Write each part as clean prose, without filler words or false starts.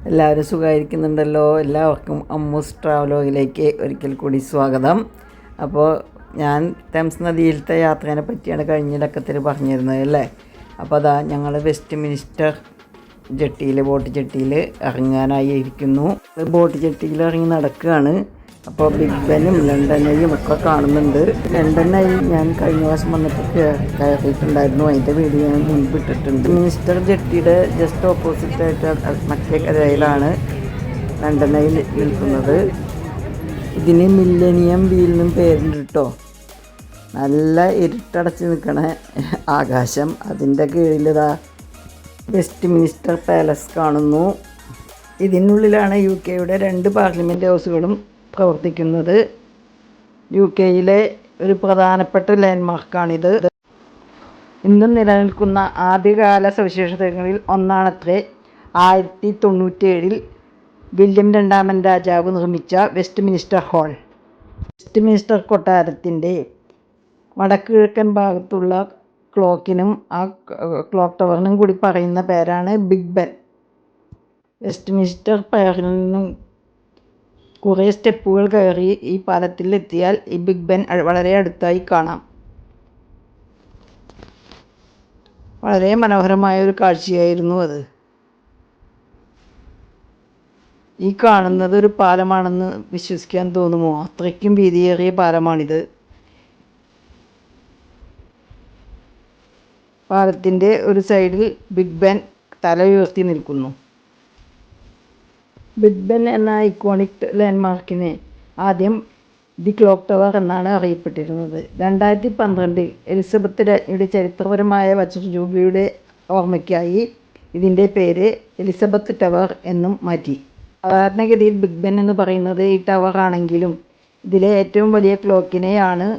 എല്ലാവരും സുഖമായിരിക്കുന്നുണ്ടല്ലോ. എല്ലാവർക്കും അമ്മൂസ് ട്രാവലോഗിലേക്ക് ഒരിക്കൽ കൂടി സ്വാഗതം. അപ്പോൾ ഞാൻ തേംസ് നദിയിലത്തെ യാത്രേനെ പറ്റിയാണ് കഴിഞ്ഞ ലക്കത്തിൽ പറഞ്ഞിരുന്നത് അല്ലേ. അപ്പോൾ അതാ ഞങ്ങൾ വെസ്റ്റ് മിനിസ്റ്റർ ജെട്ടിയിൽ ബോട്ട് ജെട്ടിയിൽ ഇറങ്ങാനായി ഇരിക്കുന്നു. ബോട്ട് ജെട്ടിയിൽ ഇറങ്ങി നടക്കുകയാണ്. അപ്പോൾ ബിഗ് ബെനും ലണ്ടൻ ഐയും ഒക്കെ കാണുന്നുണ്ട്. ലണ്ടൻ ഐ ഞാൻ കഴിഞ്ഞ വർഷം വന്നിട്ട് കയറിയിട്ടുണ്ടായിരുന്നു. അതിൻ്റെ വീഡിയോ ഞാൻ മുൻപ് ഇട്ടിട്ടുണ്ട്. മിനിസ്റ്റർ ജെട്ടിയുടെ ജസ്റ്റ് ഓപ്പോസിറ്റായിട്ട് മറ്റേ കരയിലാണ് ലണ്ടൻ ഐ നിൽക്കുന്നത്. ഇതിന് മില്ലേനിയം വീൽ എന്നും പേരുണ്ട് കേട്ടോ. നല്ല ഇരുട്ടടച്ച് നിൽക്കണ ആകാശം. അതിൻ്റെ കീഴിലിതാ വെസ്റ്റ് മിനിസ്റ്റർ പാലസ് കാണുന്നു. ഇതിനുള്ളിലാണ് UK-യുടെ 2 പാർലമെൻറ്റ് ഹൗസുകളും പ്രവർത്തിക്കുന്നത്. UK-യിലെ ഒരു പ്രധാനപ്പെട്ട ലാൻഡ്മാർക്കാണിത്. ഇന്നും നിലനിൽക്കുന്ന ആദ്യകാല സവിശേഷതകളിൽ ഒന്നാണത്രേ 1097 വില്യം രണ്ടാമൻ രാജാവ് നിർമ്മിച്ച Westminster hall. Westminster കൊട്ടാരത്തിൻ്റെ വടക്ക് കിഴക്കൻ ഭാഗത്തുള്ള ക്ലോക്കിനും ആ ക്ലോക്ക് ടവറിനും കൂടി പറയുന്ന പേരാണ് ബിഗ് ബെൻ. വെസ്റ്റ് മിനിസ്റ്റർ പയറിൽ നിന്നും കുറേ സ്റ്റെപ്പുകൾ കയറി ഈ പാലത്തിലെത്തിയാൽ ഈ ബിഗ് ബെൻ വളരെ അടുത്തായി കാണാം. വളരെ മനോഹരമായ ഒരു കാഴ്ചയായിരുന്നു അത്. ഈ കാണുന്നത് ഒരു പാലമാണെന്ന് വിശ്വസിക്കാൻ തോന്നുമോ? അത്രയ്ക്കും വീതിയേറിയ പാലമാണിത്. പാലത്തിൻ്റെ ഒരു സൈഡിൽ ബിഗ് ബെൻ തല ഉയർത്തി നിൽക്കുന്നു. ബിഗ് ബെൻ എന്ന ഐക്കോണിക് ലാൻഡ്മാർക്കിനെ ആദ്യം ദി ക്ലോക്ക് ടവർ എന്നാണ് അറിയപ്പെട്ടിരുന്നത്. 2012 എലിസബത്ത് രാജ്ഞിയുടെ ചരിത്രപരമായ വജ്രജൂബിലിയുടെ ഓർമ്മയ്ക്കായി ഇതിൻ്റെ പേര് എലിസബത്ത് ടവർ എന്നും മാറ്റി. സാധാരണഗതിയിൽ ബിഗ് ബെൻ എന്ന് പറയുന്നത് ഈ ടവർ ആണെങ്കിലും ഇതിലെ ഏറ്റവും വലിയ ക്ലോക്കിനെയാണ്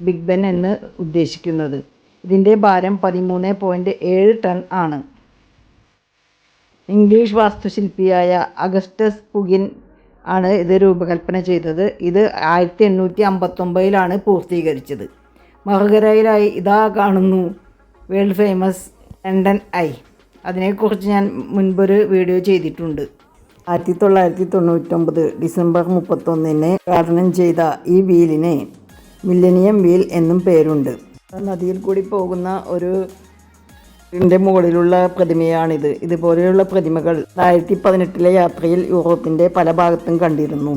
ബിഗ് ബെൻ എന്ന് ഉദ്ദേശിക്കുന്നത്. ഇതിൻ്റെ ഭാരം 13.7 ടൺ ആണ്. ഇംഗ്ലീഷ് വാസ്തുശില്പിയായ അഗസ്റ്റസ് പുഗിൻ ആണ് ഇത് രൂപകൽപ്പന ചെയ്തത്. ഇത് 1859 പൂർത്തീകരിച്ചത്. മറുകരയിലായി ഇതാ കാണുന്നു വേൾഡ് ഫേമസ് ലണ്ടൻ ഐ. അതിനെക്കുറിച്ച് ഞാൻ മുൻപൊരു വീഡിയോ ചെയ്തിട്ടുണ്ട്. 1999 ഡിസംബർ 31 ഉദ്ഘാടനം ചെയ്ത ഈ വീലിന് മില്ലേനിയം വീൽ എന്നും പേരുണ്ട്. നദിയിൽ കൂടി പോകുന്ന ഒരു ിൻ്റെ മുകളിലുള്ള പ്രതിമയാണിത്. ഇതുപോലെയുള്ള പ്രതിമകൾ 2018 യാത്രയിൽ യൂറോപ്പിൻ്റെ പല ഭാഗത്തും കണ്ടിരുന്നു.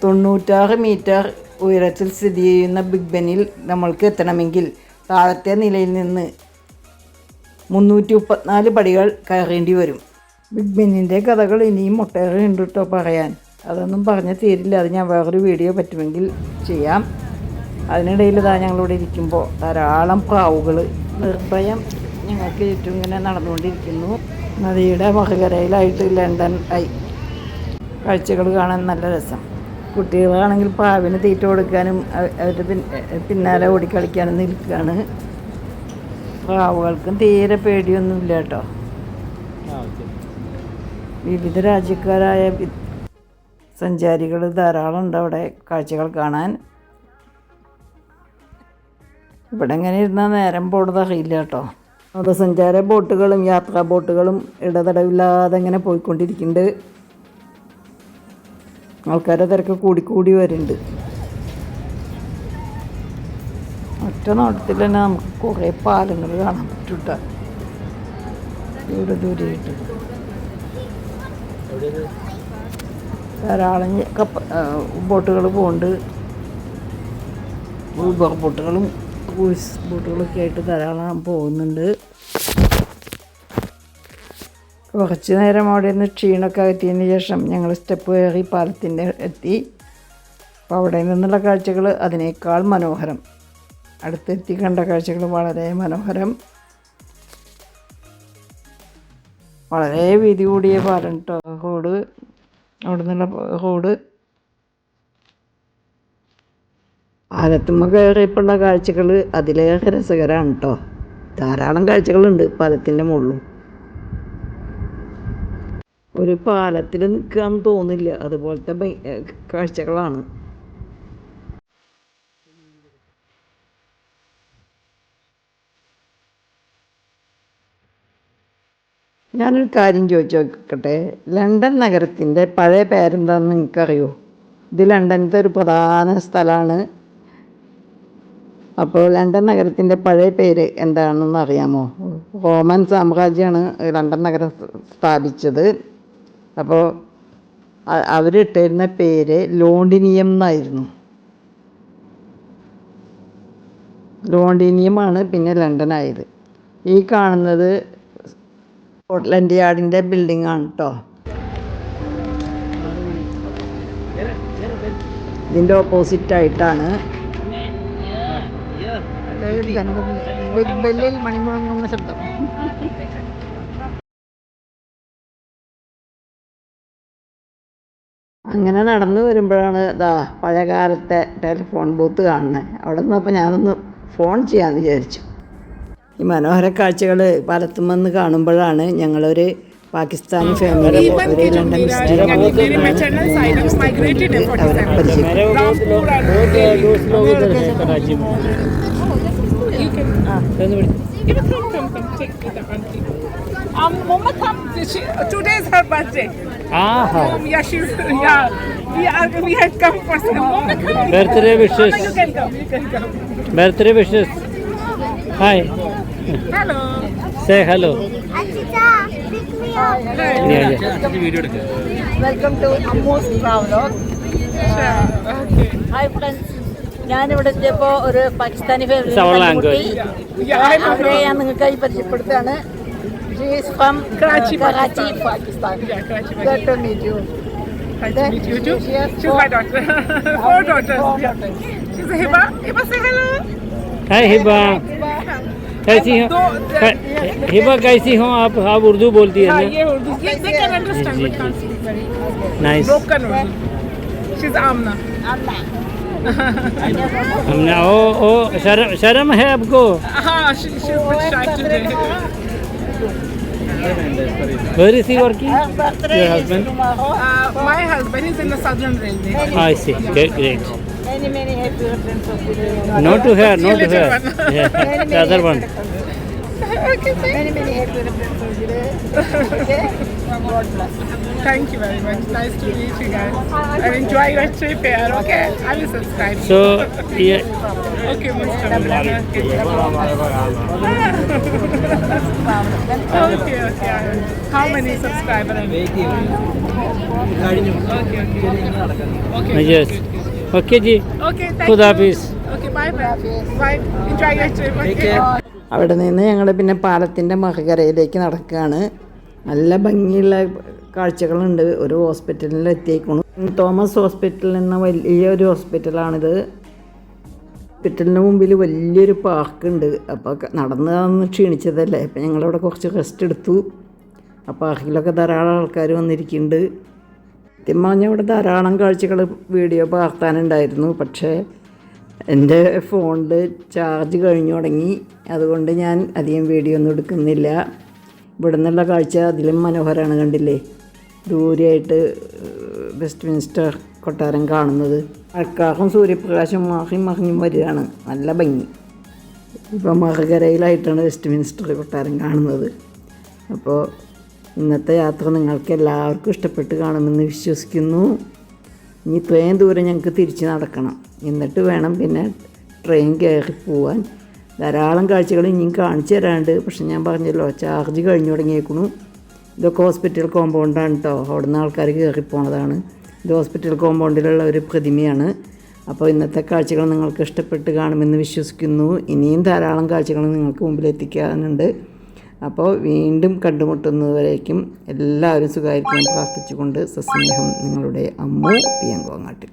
96 മീറ്റർ ഉയരത്തിൽ സ്ഥിതി ചെയ്യുന്ന ബിഗ് ബെന്നിൽ നമ്മൾക്ക് എത്തണമെങ്കിൽ താഴത്തെ നിലയിൽ നിന്ന് 334 പടികൾ കയറേണ്ടി വരും. ബിഗ് ബെന്നിൻ്റെ കഥകൾ ഇനിയും ഒട്ടേറെ ഉണ്ട് കേട്ടോ പറയാൻ. അതൊന്നും പറഞ്ഞ് തീരില്ല. അത് ഞാൻ വേറൊരു വീഡിയോ പറ്റുമെങ്കിൽ ചെയ്യാം. അതിനിടയിൽ ഇതാ ഞങ്ങളിവിടെ ഇരിക്കുമ്പോൾ ധാരാളം പ്രാവുകൾ നിർഭയം ഞങ്ങൾക്ക് ചുറ്റും ഇങ്ങനെ നടന്നുകൊണ്ടിരിക്കുന്നു. നദിയുടെ മറുകരയിലായിട്ട് ലണ്ടൻ ഐ. കാഴ്ചകൾ കാണാൻ നല്ല രസം. കുട്ടികളാണെങ്കിൽ പ്രാവിന് തീറ്റ കൊടുക്കാനും അവരുടെ പിന്നാലെ ഓടിക്കളിക്കാനും നിൽക്കുകയാണ്. പ്രാവുകൾക്കും തീരെ പേടിയൊന്നുമില്ല കേട്ടോ. വിവിധ രാജ്യക്കാരായ സഞ്ചാരികൾ ധാരാളം ഉണ്ട് അവിടെ കാഴ്ചകൾ കാണാൻ. ഇവിടെ ഇങ്ങനെ ഇരുന്നാൽ നേരം പോണത് അറിയില്ല കേട്ടോ. വിനോദസഞ്ചാര ബോട്ടുകളും യാത്രാ ബോട്ടുകളും ഇടതടവില്ലാതെ ഇങ്ങനെ പോയിക്കൊണ്ടിരിക്കുന്നുണ്ട്. ആൾക്കാരുടെ തിരക്ക് കൂടിക്കൂടി വരുന്നുണ്ട്. ഒറ്റ നോട്ടത്തിൽ തന്നെ നമുക്ക് കുറേ പാലങ്ങൾ കാണാൻ പറ്റും കേട്ടോ. ദൂരെയായിട്ട് ധാരാളം ബോട്ടുകൾ പോകുന്നുണ്ട്. ഊബർ ബോട്ടുകളും ക്രൂയിസ് ബോട്ടുകളൊക്കെ ആയിട്ട് ധാരാളം പോകുന്നുണ്ട്. കുറച്ച് നേരം അവിടെ നിന്ന് ക്ഷീണമൊക്കെ എത്തിയതിന് ശേഷം ഞങ്ങൾ സ്റ്റെപ്പ് കയറി പാലത്തിൻ്റെ എത്തി. അപ്പോൾ അവിടെ നിന്നുള്ള കാഴ്ചകൾ അതിനേക്കാൾ മനോഹരം. അടുത്തെത്തി കണ്ട കാഴ്ചകൾ വളരെ മനോഹരം. വളരെ വീതി കൂടിയ പാലം കേട്ടോ. റോഡ് അവിടെ നിന്നുള്ള റോഡ് പാലത്തുമ്മ കയറിയപ്പോഴുള്ള കാഴ്ചകൾ അതിലേറെ രസകരമാണ് കേട്ടോ. ധാരാളം കാഴ്ചകളുണ്ട് പാലത്തിൻ്റെ മുകളിലും. ഒരു പാലത്തിൽ നിൽക്കാമെന്ന് തോന്നില്ല, അതുപോലത്തെ കാഴ്ചകളാണ്. ഞാനൊരു കാര്യം ചോദിച്ചു നോക്കട്ടെ, ലണ്ടൻ നഗരത്തിൻ്റെ പഴയ പേരെന്താണെന്ന് നിങ്ങൾക്കറിയോ? ഇത് ലണ്ടനത്തെ ഒരു പ്രധാന സ്ഥലമാണ്. അപ്പോൾ ലണ്ടൻ നഗരത്തിൻ്റെ പഴയ പേര് എന്താണെന്ന് അറിയാമോ? റോമൻ സാമ്രാജ്യമാണ് ലണ്ടൻ നഗരം സ്ഥാപിച്ചത്. അപ്പോൾ അവരിട്ടിരുന്ന പേര് ലോണ്ടിനിയം എന്നായിരുന്നു. ലോണ്ടിനിയമാണ് പിന്നെ ലണ്ടനായത്. ഈ കാണുന്നത് സ്കോട്ട്ലൻഡ് യാർഡിൻ്റെ ബിൽഡിംഗ് ആണ് കേട്ടോ. ഇതിൻ്റെ ഓപ്പോസിറ്റായിട്ടാണ് ബെല്ലിൽ മണിമുഴങ്ങുന്ന ശബ്ദം. അങ്ങനെ നടന്നു വരുമ്പോഴാണ് പഴയകാലത്തെ ടെലിഫോൺ ബൂത്ത് കാണുന്നത്. അവിടെ നിന്നപ്പോൾ ഞാനൊന്ന് ഫോൺ ചെയ്യാമെന്ന് വിചാരിച്ചു. ഈ മനോഹര കാഴ്ചകൾ പാലത്തുമെന്ന് കാണുമ്പോഴാണ് ഞങ്ങളൊരു പാകിസ്ഥാനി ഫാമിലി ഒരു ലണ്ടൻ അവരെ Today is her birthday. Yeah, we had come for some birthday wishes. You can come. Birthday wishes. Hi. Hello. Say hello. Achita, pick me up. Welcome to Ammu's travelogue. Hi friends, ഞാനിവിടെ എത്തിയപ്പോൾ ഒരു Pakistani family അവരെ ഞാൻ നിങ്ങൾക്കായി പരിചയപ്പെടുത്തുകയാണ്. She is from Karachi, Pakistan. Yeah, Karachi, Glad to meet you. Nice to meet you too. She's my daughter. Four daughters. Yeah. She's Hiba. Hiba, say hello. Hi Hiba. कैसी हो हिबा? कैसी हो आप? उर्दू बोलती है हाँ, ना? ये Urdu. Yes, they can understand. जी, But can't speak very nice. broken Urdu. She's Amna. हमने ओ शर्म है आपको? हाँ, she's a bit shy today. Where is he working? Your husband? My husband is in the Southern Railway. I see. Great. Many happy returns of the day. No to her, no to Little her. one. Yeah, the other one. Okay, Many happy returns of the day. Okay? God bless. thank you very much. Nice to meet you guys. And enjoy your trip here. Okay, I will subscribe. So, yeah, Okay, Mr. Okay. How many subscribers? Okay. yes. Okay ji. Okay, thank खुदा you. Hafiz. Okay, bye. Bye. Enjoy your trip. Okay. അവിടെ നിന്ന് ഞങ്ങൾ പിന്നെ പാലത്തിൻ്റെ മറുകരയിലേക്ക് നടക്കുകയാണ്. നല്ല ഭംഗിയുള്ള കാഴ്ചകളുണ്ട്. ഒരു ഹോസ്പിറ്റലിൽ എത്തിയേക്കുന്നു. തോമസ് ഹോസ്പിറ്റൽ എന്ന വലിയൊരു ഹോസ്പിറ്റലാണിത്. ഹോസ്പിറ്റലിന് മുമ്പിൽ വലിയൊരു പാർക്കുണ്ട്. അപ്പോൾ നടന്ന് ക്ഷീണിച്ചതല്ലേ, അപ്പോൾ ഞങ്ങളവിടെ കുറച്ച് റെസ്റ്റ് എടുത്തു. ആ പാർക്കിലൊക്കെ ധാരാളം ആൾക്കാർ വന്നിരിക്കുന്നുണ്ട്. സത്യം പറഞ്ഞാൽ ഇവിടെ ധാരാളം കാഴ്ചകൾ വീഡിയോ പകർത്താനുണ്ടായിരുന്നു. പക്ഷേ എൻ്റെ ഫോണിൽ ചാർജ് കഴിഞ്ഞു തുടങ്ങി. അതുകൊണ്ട് ഞാൻ അധികം വീഡിയോ ഒന്നും എടുക്കുന്നില്ല. ഇവിടെ നിന്നുള്ള കാഴ്ച അതിലും മനോഹരമാണ്. കണ്ടില്ലേ, ദൂരെയായിട്ട് വെസ്റ്റ്മിൻസ്റ്റർ കൊട്ടാരം കാണുന്നത്. മഴക്കാറും സൂര്യപ്രകാശം മറിഞ്ഞും വരികയാണ്. നല്ല ഭംഗി. ഇപ്പോൾ മറുകരയിലായിട്ടാണ് വെസ്റ്റ്മിൻസ്റ്റർ കൊട്ടാരം കാണുന്നത്. അപ്പോൾ ഇന്നത്തെ യാത്ര നിങ്ങൾക്ക് എല്ലാവർക്കും ഇഷ്ടപ്പെട്ട് കാണുമെന്ന് വിശ്വസിക്കുന്നു. ഇനി ഇത്രയും ദൂരം ഞങ്ങൾക്ക് തിരിച്ച് നടക്കണം. എന്നിട്ട് വേണം പിന്നെ ട്രെയിൻ കയറി പോവാൻ. ധാരാളം കാഴ്ചകൾ ഇനിയും കാണിച്ചു തരാണ്ട്. പക്ഷെ ഞാൻ പറഞ്ഞല്ലോ, ചാർജ് കഴിഞ്ഞു തുടങ്ങിയേക്കണു. ഇതൊക്കെ ഹോസ്പിറ്റൽ കോമ്പൗണ്ടാണ് കേട്ടോ. അവിടെ നിന്ന് ആൾക്കാർ കയറി പോണതാണ്. ഇത് ഹോസ്പിറ്റൽ കോമ്പൗണ്ടിലുള്ള ഒരു പ്രതിമയാണ്. അപ്പോൾ ഇന്നത്തെ കാഴ്ചകൾ നിങ്ങൾക്ക് ഇഷ്ടപ്പെട്ട് കാണുമെന്ന് വിശ്വസിക്കുന്നു. ഇനിയും ധാരാളം കാഴ്ചകൾ നിങ്ങൾക്ക് മുമ്പിൽ എത്തിക്കാനുണ്ട്. അപ്പോൾ വീണ്ടും കണ്ടുമുട്ടുന്നതുവരേക്കും എല്ലാവരും സുഖമായിരിക്കും പ്രാർത്ഥിച്ചുകൊണ്ട് സസ്നേഹം, നിങ്ങളുടെ അമ്മു പിയങ്കോങ്ങാട്ടിൽ.